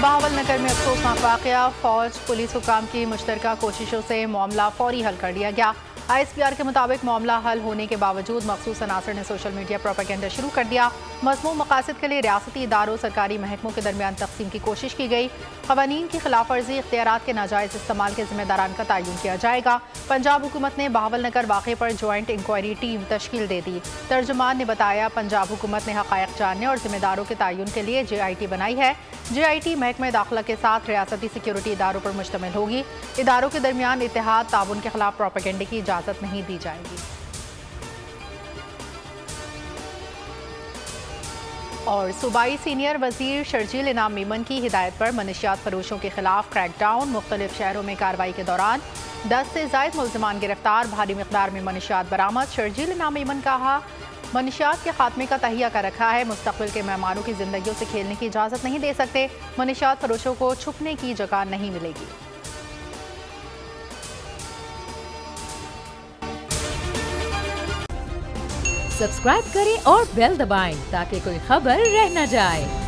बहावल नगर में अफसोसनाक वाकया, फौज पुलिस हुकाम की मुश्तरका कोशिशों से मामला फौरी हल कर लिया गया। ISPR के मुताबिक मामला हल होने के बावजूद मखसूस अनासर ने सोशल मीडिया प्रोपेगेंडा शुरू कर दिया। मज़मूम मकासद के लिए रियासती इदारों सरकारी महकमों के दरमियान तकसीम की कोशिश की गई। क़वानीन की खिलाफ वर्जी इख्तियारात के नाजायज़ इस्तेमाल के ज़िम्मेदारान का तयन किया जाएगा। पंजाब हुकूमत ने बहावल नगर वाक़े पर जॉइंट इंक्वायरी टीम तश्कील दे दी। तर्जुमान ने बताया, पंजाब हुकूमत ने हक़ाइक़ जानने और ज़िम्मेदारों के तयन के लिए JIT बनाई है। JIT महकमे दाखिला के साथ रियासती सिक्योरिटी इदारों पर मुश्तमिल होगी। इदारों के दरमियान इत्तेहाद ताउन के खिलाफ प्रोपेगेंडे की इजाज़त नहीं दी जाएगी। और सूबाई सीनियर वजीर शर्जील इनाम मेमन की हिदायत पर मनशियात फरोशों के खिलाफ क्रैकडाउन। मुख्तलिफ शहरों में कार्रवाई के दौरान 10 से ज़ायद मुल्ज़िमान गिरफ्तार, भारी मिक़दार में मनशियात बरामद। शर्जील इनाम मेमन कहा, मनशियात के खात्मे का तहिया कर रखा है। मुस्तक़बिल के मेहमानों की ज़िंदगियों से खेलने की इजाज़त नहीं दे सकते। मनशियात फरोशों को छुपने की जगह नहीं मिलेगी। सब्सक्राइब करें और बेल दबाएं ताकि कोई खबर रह न जाए।